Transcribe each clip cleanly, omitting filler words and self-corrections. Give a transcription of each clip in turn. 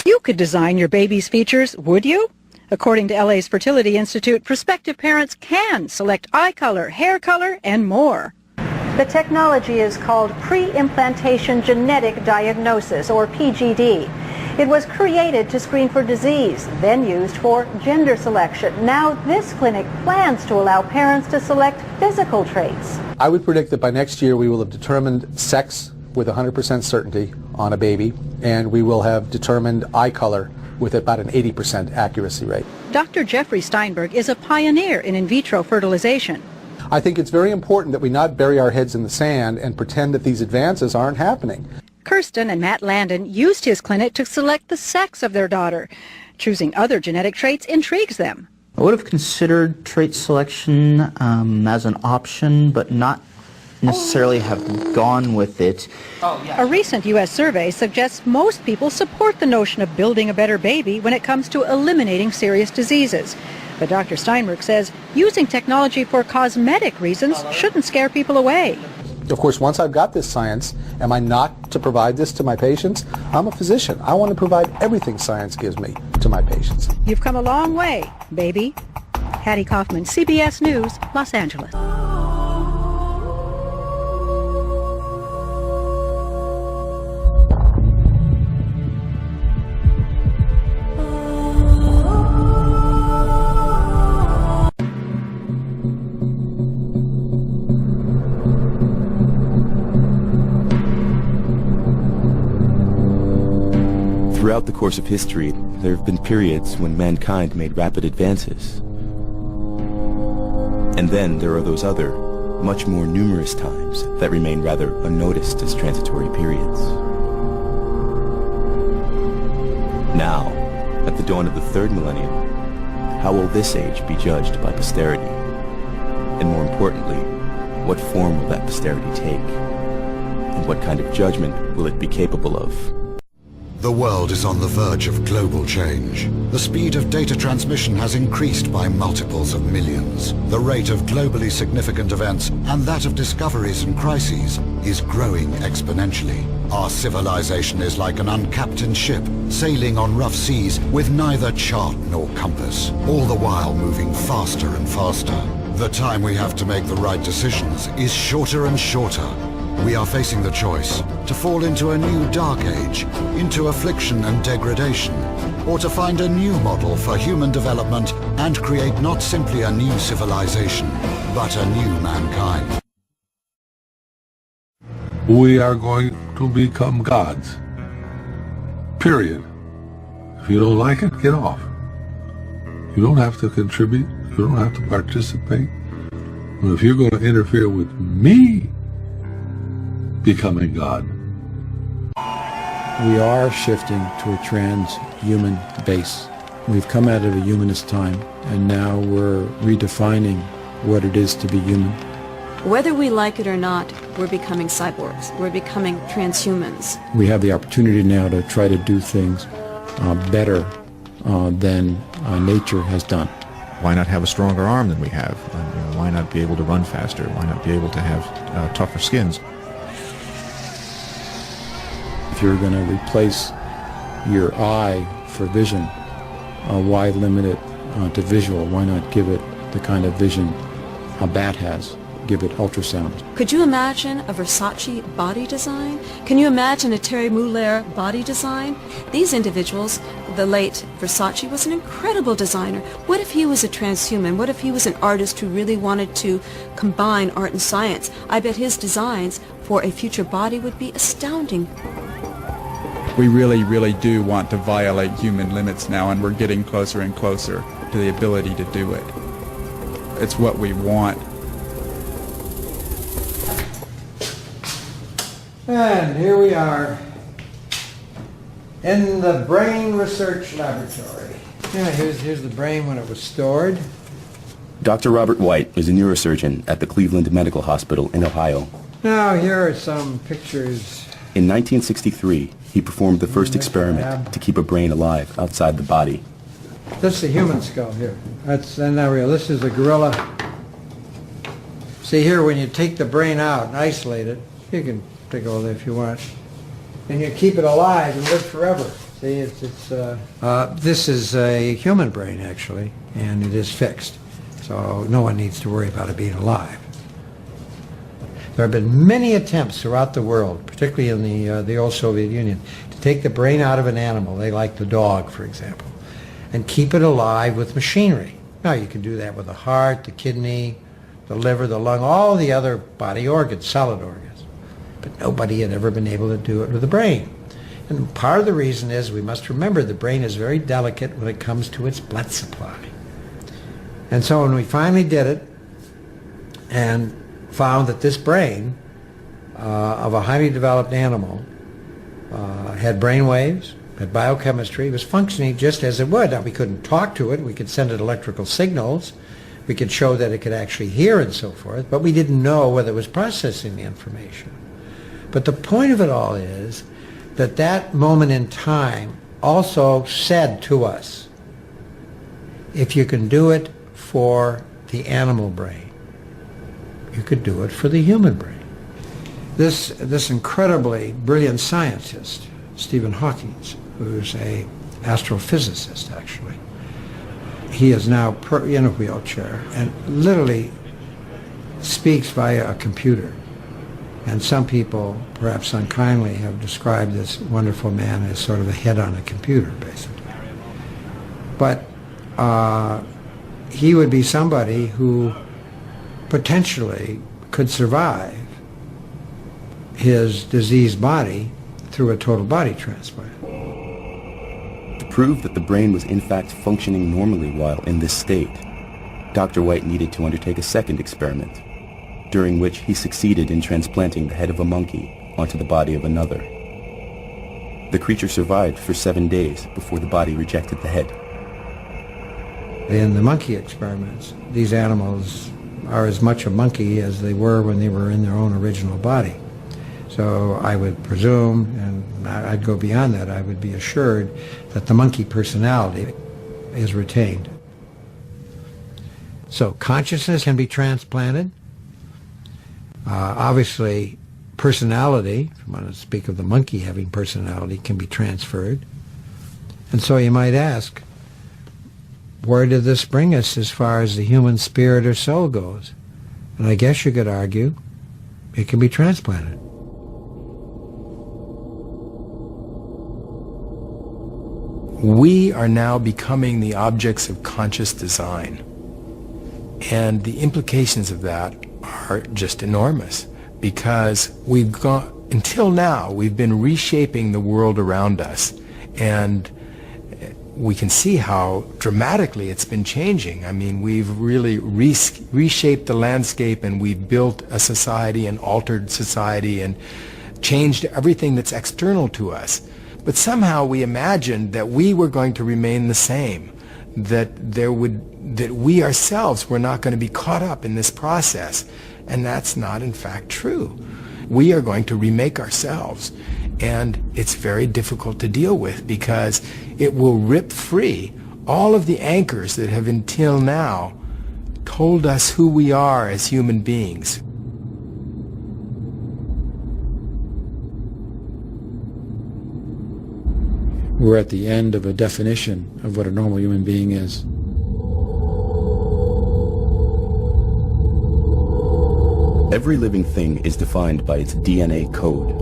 You could design your baby's features, would you? According to LA's Fertility Institute, prospective parents can select eye color, hair color, and more. The technology is called pre-implantation genetic diagnosis, or PGD. It was created to screen for disease, then used for gender selection. Now this clinic plans to allow parents to select physical traits. I would predict that by next year we will have determined sex with 100% certainty on a baby, and we will have determined eye color with about an 80% accuracy rate. Dr. Jeffrey Steinberg is a pioneer in vitro fertilization. I think it's very important that we not bury our heads in the sand and pretend that these advances aren't happening. Kirsten and Matt Landon used his clinic to select the sex of their daughter. Choosing other genetic traits intrigues them. I would have considered trait selection as an option, but not necessarily have gone with it. A recent U.S. survey suggests most people support the notion of building a better baby when it comes to eliminating serious diseases. But Dr. Steinberg says using technology for cosmetic reasons shouldn't scare people away. Of course, once I've got this science, am I not to provide this to my patients? I'm a physician. I want to provide everything science gives me to my patients. You've come a long way, baby. Hattie Kaufman, CBS News, Los Angeles. Throughout the course of history, there have been periods when mankind made rapid advances. And then there are those other, much more numerous times that remain rather unnoticed as transitory periods. Now, at the dawn of the third millennium, how will this age be judged by posterity? And more importantly, what form will that posterity take? And what kind of judgment will it be capable of? The world is on the verge of global change. The speed of data transmission has increased by multiples of millions. The rate of globally significant events and that of discoveries and crises is growing exponentially. Our civilization is like an uncaptained ship sailing on rough seas with neither chart nor compass, all the while moving faster and faster. The time we have to make the right decisions is shorter and shorter. We are facing the choice to fall into a new dark age, into affliction and degradation, or to find a new model for human development and create not simply a new civilization, but a new mankind. We are going to become gods. Period. If you don't like it, get off. You don't have to contribute. You don't have to participate. But if you're going to interfere with me becoming God. We are shifting to a transhuman base. We've come out of a humanist time, and now we're redefining what it is to be human. Whether we like it or not, we're becoming cyborgs. We're becoming transhumans. We have the opportunity now to try to do things better than nature has done. Why not have a stronger arm than we have? Why not be able to run faster? Why not be able to have tougher skins? If you're going to replace your eye for vision, why limit it to visual? Why not give it the kind of vision a bat has? Give it ultrasound. Could you imagine a Versace body design? Can you imagine a Thierry Mugler body design? These individuals, the late Versace was an incredible designer. What if he was a transhuman? What if he was an artist who really wanted to combine art and science? I bet his designs for a future body would be astounding. We really, really do want to violate human limits now, and we're getting closer and closer to the ability to do it. It's what we want. And here we are in the Brain Research Laboratory. Yeah, here's the brain when it was stored. Dr. Robert White is a neurosurgeon at the Cleveland Medical Hospital in Ohio. Now, here are some pictures. In 1963, he performed the first experiment to keep a brain alive outside the body. This is a human skull here. That's not real. This is a gorilla. See here, when you take the brain out and isolate it, you can take all that if you want, and you keep it alive and live forever. See, this is a human brain, actually, and it is fixed. So no one needs to worry about it being alive. There have been many attempts throughout the world, particularly in the old Soviet Union, to take the brain out of an animal, they like the dog, for example, and keep it alive with machinery. Now, you can do that with the heart, the kidney, the liver, the lung, all the other body organs, solid organs. But nobody had ever been able to do it with the brain. And part of the reason is we must remember the brain is very delicate when it comes to its blood supply. And so when we finally did it and found that this brain of a highly developed animal had brain waves, had biochemistry, was functioning just as it would. Now, we couldn't talk to it, we could send it electrical signals, we could show that it could actually hear and so forth, but we didn't know whether it was processing the information. But the point of it all is that that moment in time also said to us, if you can do it for the animal brain, you could do it for the human brain. This incredibly brilliant scientist, Stephen Hawking, who's an astrophysicist, actually, he is now in a wheelchair and literally speaks via a computer. And some people, perhaps unkindly, have described this wonderful man as sort of a head on a computer, basically. But he would be somebody who potentially could survive his diseased body through a total body transplant. To prove that the brain was in fact functioning normally while in this state, Dr. White needed to undertake a second experiment, during which he succeeded in transplanting the head of a monkey onto the body of another. The creature survived for 7 days before the body rejected the head. In the monkey experiments, these animals are as much a monkey as they were when they were in their own original body. So I would presume, and I'd go beyond that, I would be assured that the monkey personality is retained. So consciousness can be transplanted. Obviously, personality, if you want to speak of the monkey having personality, can be transferred. And so you might ask, where did this bring us as far as the human spirit or soul goes? And I guess you could argue it can be transplanted. We are now becoming the objects of conscious design. And the implications of that are just enormous, because until now, we've been reshaping the world around us. And we can see how dramatically it's been changing. I mean, we've really reshaped the landscape, and we've built a society and altered society and changed everything that's external to us. But somehow we imagined that we were going to remain the same, that we ourselves were not going to be caught up in this process. And that's not, in fact, true. We are going to remake ourselves. And it's very difficult to deal with, because it will rip free all of the anchors that have until now told us who we are as human beings. We're at the end of a definition of what a normal human being is. Every living thing is defined by its DNA code.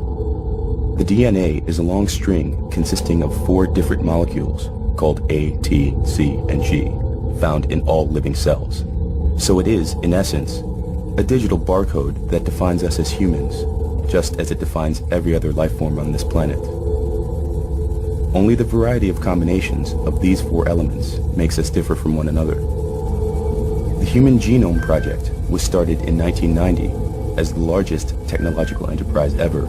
The DNA is a long string consisting of 4 different molecules called A, T, C, and G, found in all living cells. So it is, in essence, a digital barcode that defines us as humans, just as it defines every other life form on this planet. Only the variety of combinations of these 4 elements makes us differ from one another. The Human Genome Project was started in 1990 as the largest technological enterprise ever,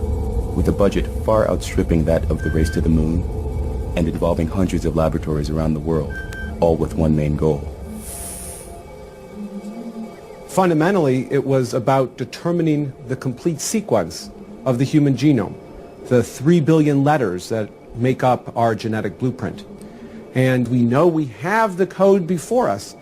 with a budget far outstripping that of the race to the moon, and involving hundreds of laboratories around the world, all with one main goal. Fundamentally, it was about determining the complete sequence of the human genome, the 3 billion letters that make up our genetic blueprint. And we know we have the code before us,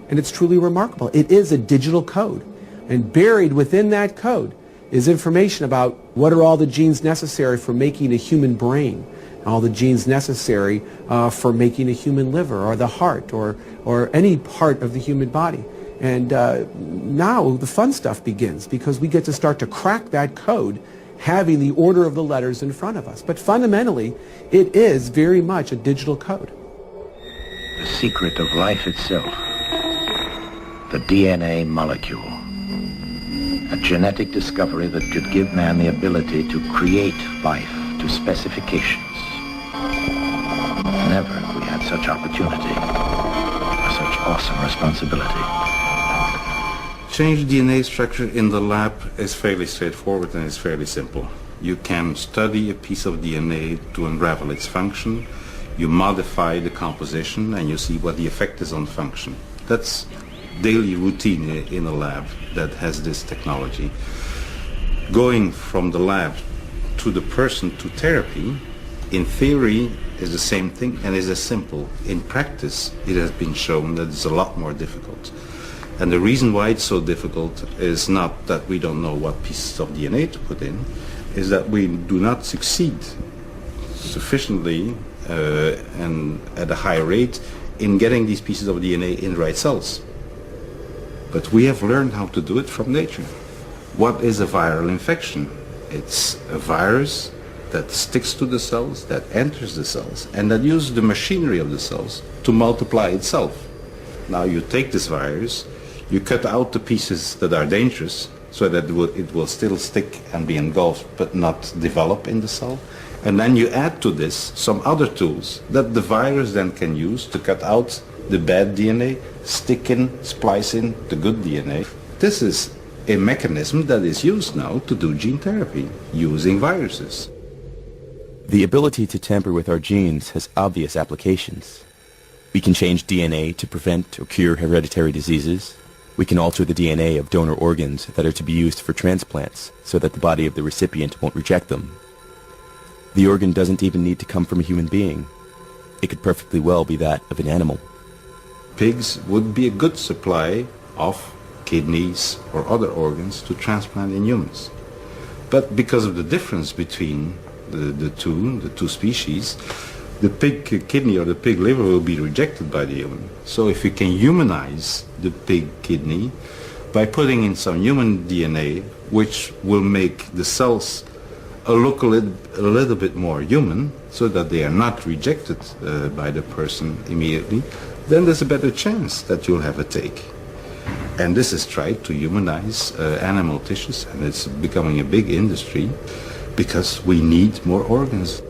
and it's truly remarkable. It is a digital code, and buried within that code is information about what are all the genes necessary for making a human brain, all the genes necessary for making a human liver or the heart or any part of the human body. And now the fun stuff begins, because we get to start to crack that code, having the order of the letters in front of us. But fundamentally, it is very much a digital code. The secret of life itself, the DNA molecule, a genetic discovery that could give man the ability to create life to specifications. Never have we had such opportunity, or such awesome responsibility. Change DNA structure in the lab is fairly straightforward and it's fairly simple. You can study a piece of DNA to unravel its function, you modify the composition, and you see what the effect is on function. That's daily routine in a lab that has this technology. Going from the lab to the person to therapy, in theory, is the same thing and is as simple. In practice, it has been shown that it's a lot more difficult. And the reason why it's so difficult is not that we don't know what pieces of DNA to put in, is that we do not succeed sufficiently and at a high rate in getting these pieces of DNA in the right cells. But we have learned how to do it from nature. What is a viral infection? It's a virus that sticks to the cells, that enters the cells, and that uses the machinery of the cells to multiply itself. Now you take this virus, you cut out the pieces that are dangerous so that it will still stick and be engulfed but not develop in the cell. And then you add to this some other tools that the virus then can use to cut out the bad DNA, stick in, splice in the good DNA. This is a mechanism that is used now to do gene therapy using viruses. The ability to tamper with our genes has obvious applications. We can change DNA to prevent or cure hereditary diseases. We can alter the DNA of donor organs that are to be used for transplants so that the body of the recipient won't reject them. The organ doesn't even need to come from a human being. It could perfectly well be that of an animal. Pigs would be a good supply of kidneys or other organs to transplant in humans. But because of the difference between the two species, the pig kidney or the pig liver will be rejected by the human. So if we can humanize the pig kidney by putting in some human DNA, which will make the cells look a little bit more human, so that they are not rejected by the person immediately, then there's a better chance that you'll have a take. And this is tried to humanize animal tissues, and it's becoming a big industry because we need more organs.